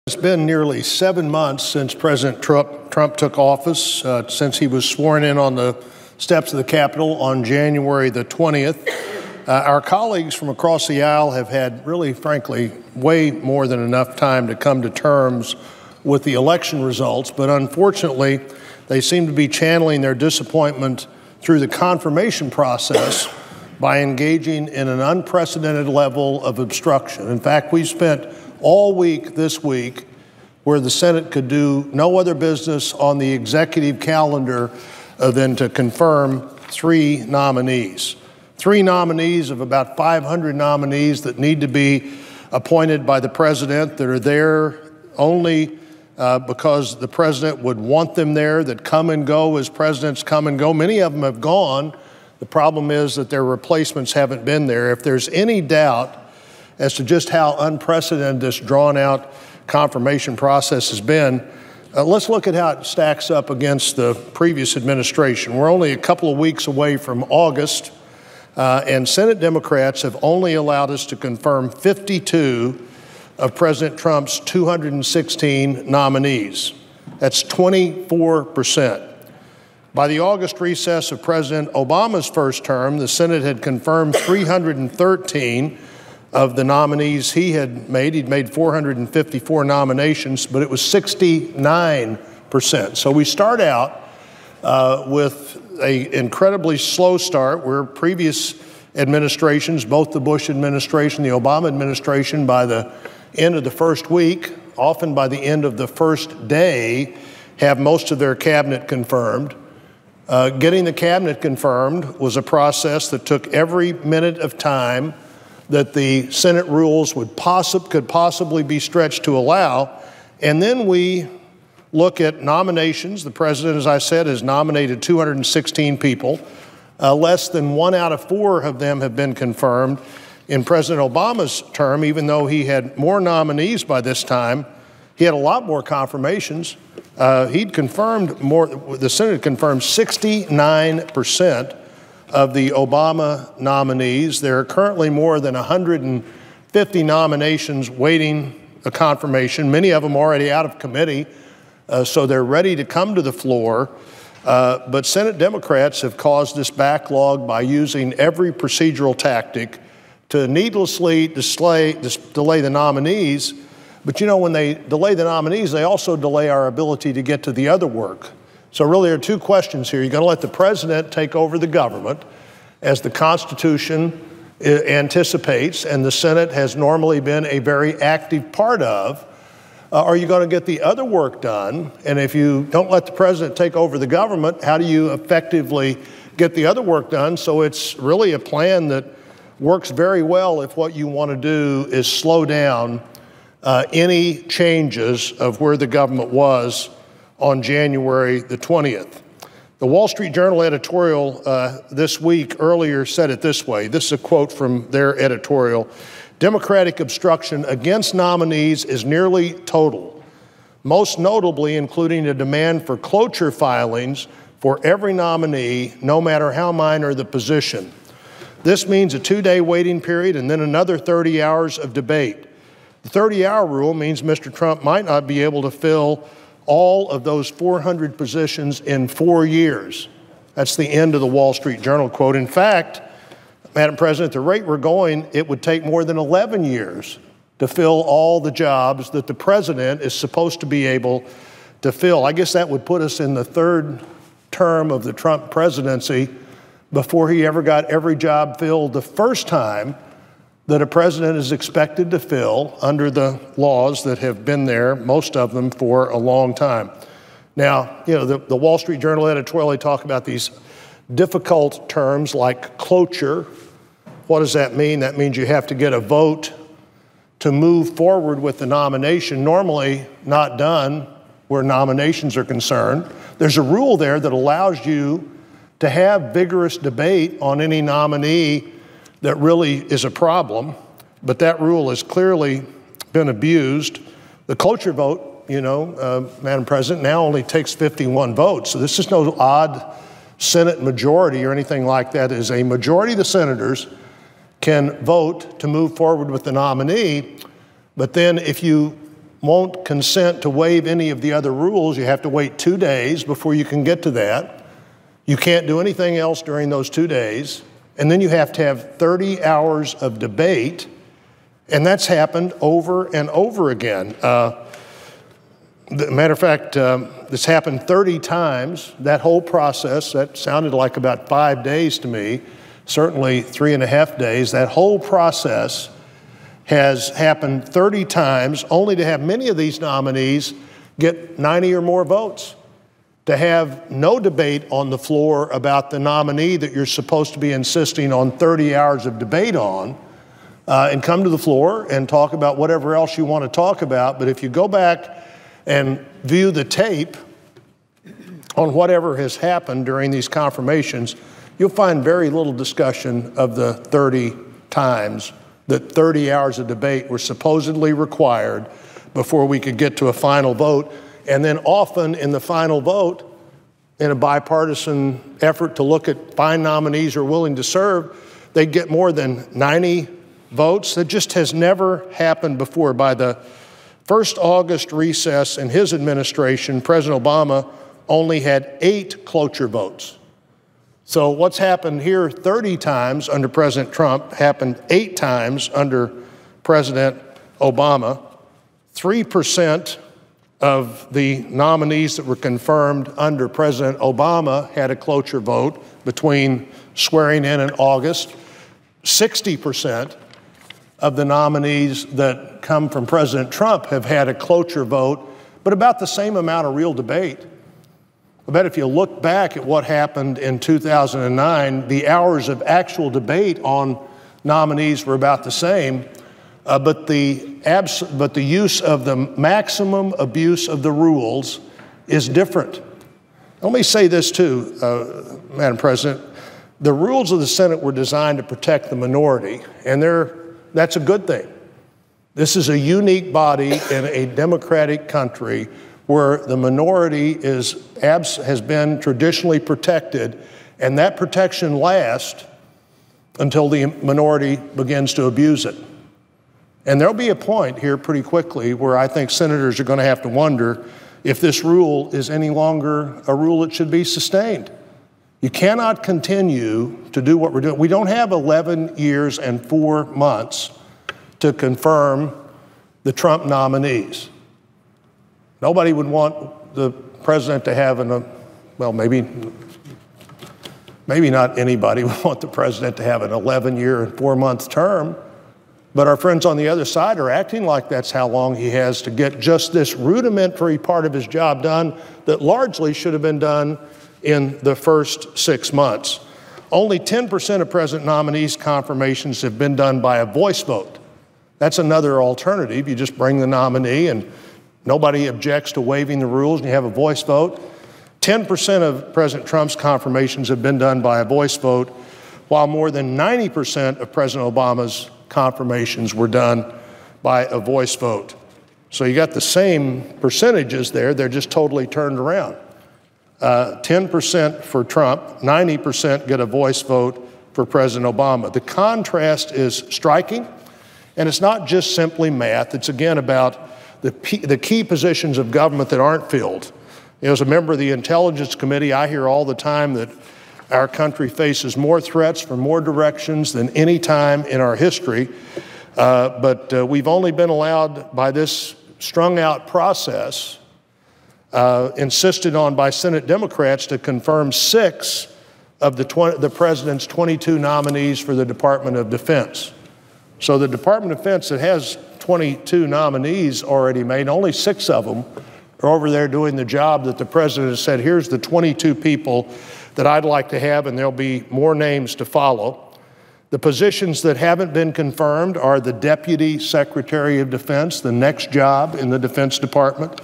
It's been nearly 7 months since President Trump took office, since he was sworn in on the steps of the Capitol on January the 20th. Our colleagues from across the aisle have had really, frankly, way more than enough time to come to terms with the election results, but unfortunately, they seem to be channeling their disappointment through the confirmation process by engaging in an unprecedented level of obstruction. In fact, we spent all week this week where the Senate could do no other business on the executive calendar than to confirm 3 nominees. 3 nominees of about 500 nominees that need to be appointed by the president, that are there only because the president would want them there, that come and go as presidents come and go. Many of them have gone. The problem is that their replacements haven't been there. If there's any doubt as to just how unprecedented this drawn-out confirmation process has been, let's look at how it stacks up against the previous administration. We're only a couple of weeks away from August, and Senate Democrats have only allowed us to confirm 52 of President Trump's 216 nominees. That's 24%. By the August recess of President Obama's first term, the Senate had confirmed 313 of the nominees he had made. He'd made 454 nominations, but it was 69%. So we start out with an incredibly slow start, where previous administrations, both the Bush administration, the Obama administration, by the end of the first week, often by the end of the first day, have most of their cabinet confirmed. Getting the cabinet confirmed was a process that took every minute of time that the Senate rules could possibly be stretched to allow. And then we look at nominations. The president, as I said, has nominated 216 people. Less than 1 out of 4 of them have been confirmed. In President Obama's term, even though he had more nominees by this time, he had a lot more confirmations. He'd confirmed more, the Senate confirmed 69% of the Obama nominees. There are currently more than 150 nominations waiting a confirmation, many of them already out of committee, so they're ready to come to the floor. But Senate Democrats have caused this backlog by using every procedural tactic to needlessly delay the nominees. But you know, when they delay the nominees, they also delay our ability to get to the other work. So really there are 2 questions here. You're going to let the president take over the government, as the Constitution anticipates, and the Senate has normally been a very active part of. Are you going to get the other work done? And if you don't let the president take over the government, how do you effectively get the other work done? So it's really a plan that works very well if what you want to do is slow down any changes of where the government was on January the 20th. The Wall Street Journal editorial this week earlier said it this way. This is a quote from their editorial. Democratic obstruction against nominees is nearly total, most notably including a demand for cloture filings for every nominee, no matter how minor the position. This means a 2-day waiting period and then another 30 hours of debate. The 30-hour rule means Mr. Trump might not be able to fill all of those 400 positions in 4 years. That's the end of the Wall Street Journal quote. In fact, Madam President, the rate we're going, it would take more than 11 years to fill all the jobs that the president is supposed to be able to fill. I guess that would put us in the 3rd term of the Trump presidency before he ever got every job filled the first time that a president is expected to fill under the laws that have been there, most of them, for a long time. Now, you know, the Wall Street Journal editorial, they talk about these difficult terms like cloture. What does that mean? That means you have to get a vote to move forward with the nomination, normally not done where nominations are concerned. There's a rule there that allows you to have vigorous debate on any nominee that really is a problem, but that rule has clearly been abused. The cloture vote, you know, Madam President, now only takes 51 votes. So this is no odd Senate majority or anything like that. It is a majority of the senators can vote to move forward with the nominee, but then if you won't consent to waive any of the other rules. You have to wait 2 days before you can get to that. You can't do anything else during those 2 days. And then you have to have 30 hours of debate. And that's happened over and over again. Matter of fact, this happened 30 times, that whole process. That sounded like about 5 days to me, certainly 3.5 days. That whole process has happened 30 times, only to have many of these nominees get 90 or more votes. To have no debate on the floor about the nominee that you're supposed to be insisting on 30 hours of debate on, and come to the floor and talk about whatever else you want to talk about. But if you go back and view the tape on whatever has happened during these confirmations, you'll find very little discussion of the 30 times that 30 hours of debate were supposedly required before we could get to a final vote. And then often in the final vote, in a bipartisan effort to look at fine nominees who are willing to serve, they get more than 90 votes. That just has never happened before. By the first August recess in his administration, President Obama only had 8 cloture votes. So what's happened here 30 times under President Trump happened 8 times under President Obama. 3% of the nominees that were confirmed under President Obama had a cloture vote between swearing in and August. 60% of the nominees that come from President Trump have had a cloture vote, but about the same amount of real debate. I bet if you look back at what happened in 2009, the hours of actual debate on nominees were about the same, but the use of the maximum abuse of the rules is different. Let me say this too, Madam President. The rules of the Senate were designed to protect the minority, and that's a good thing. This is a unique body in a democratic country where the minority has been traditionally protected, and that protection lasts until the minority begins to abuse it. And there'll be a point here pretty quickly where I think senators are going to have to wonder if this rule is any longer a rule that should be sustained. You cannot continue to do what we're doing. We don't have 11 years and 4 months to confirm the Trump nominees. Nobody would want the president to have well, maybe not anybody would want the president to have an 11-year and 4-month term, but our friends on the other side are acting like that's how long he has to get just this rudimentary part of his job done that largely should have been done in the first 6 months. Only 10% of president nominees' confirmations have been done by a voice vote. That's another alternative. You just bring the nominee and nobody objects to waiving the rules, and you have a voice vote. 10% of President Trump's confirmations have been done by a voice vote, while more than 90% of President Obama's confirmations were done by a voice vote. So you got the same percentages there, they're just totally turned around. 10% for Trump, 90% get a voice vote for President Obama. The contrast is striking, and it's not just simply math. It's again about the key positions of government that aren't filled. As a member of the Intelligence Committee, I hear all the time that our country faces more threats from more directions than any time in our history, but we've only been allowed by this strung-out process, insisted on by Senate Democrats, to confirm 6 of the president's 22 nominees for the Department of Defense. So the Department of Defense that has 22 nominees already made, only 6 of them are over there doing the job that the president has said, here's the 22 people that I'd like to have, and there'll be more names to follow. The positions that haven't been confirmed are the Deputy Secretary of Defense, the next job in the Defense Department,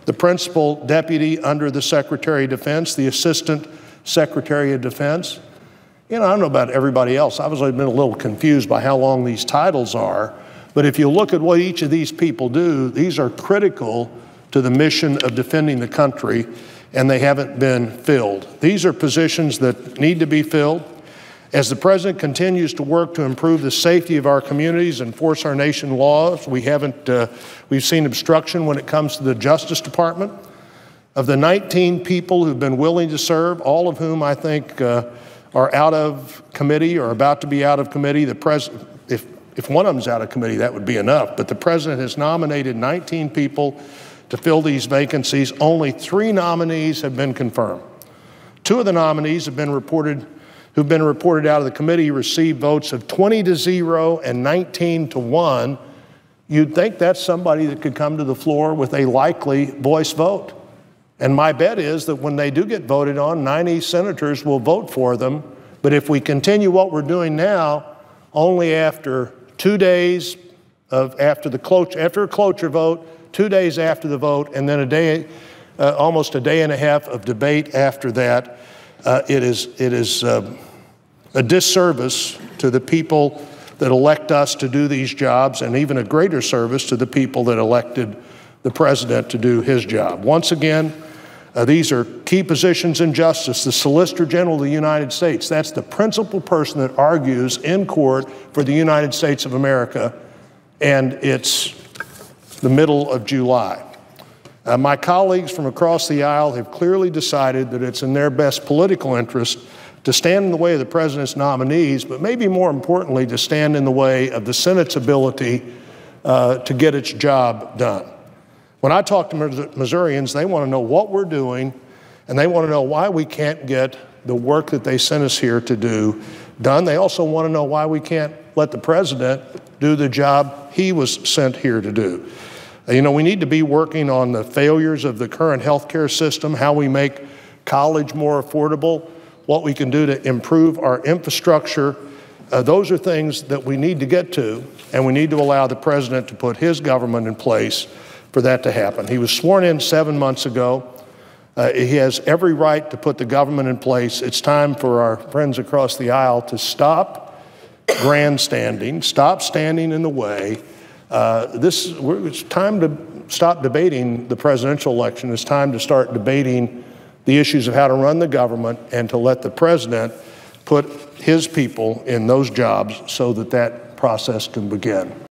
the Principal Deputy under the Secretary of Defense, the Assistant Secretary of Defense. I don't know about everybody else. I've always been a little confused by how long these titles are, but if you look at what each of these people do, these are critical to the mission of defending the country, and they haven't been filled. These are positions that need to be filled. As the President continues to work to improve the safety of our communities and enforce our nation's laws, we've seen obstruction when it comes to the Justice Department. Of the 19 people who've been willing to serve, all of whom I think are out of committee or about to be out of committee, if one of them's out of committee, that would be enough. But the President has nominated 19 people to fill these vacancies. Only 3 nominees have been confirmed. 2 of the nominees who've been reported out of the committee received votes of 20-0 and 19-1. You'd think that's somebody that could come to the floor with a likely voice vote. And my bet is that when they do get voted on, 90 senators will vote for them. But if we continue what we're doing now, only after 2 days after a cloture vote, 2 days after the vote, and then almost a day and a half of debate after that, it is a disservice to the people that elect us to do these jobs, and even a greater service to the people that elected the President to do his job. Once again, these are key positions in justice. The Solicitor General of the United States, that's the principal person that argues in court for the United States of America, and it's the middle of July. My colleagues from across the aisle have clearly decided that it's in their best political interest to stand in the way of the President's nominees, but maybe more importantly, to stand in the way of the Senate's ability to get its job done. When I talk to Missourians, they want to know what we're doing, and they want to know why we can't get the work that they sent us here to do done. They also want to know why we can't let the President do the job he was sent here to do. You know, we need to be working on the failures of the current healthcare system, how we make college more affordable, what we can do to improve our infrastructure. Those are things that we need to get to, and we need to allow the President to put his government in place for that to happen. He was sworn in 7 months ago. He has every right to put the government in place. It's time for our friends across the aisle to stop grandstanding, stop standing in the way. It's time to stop debating the presidential election. It's time to start debating the issues of how to run the government and to let the President put his people in those jobs so that that process can begin.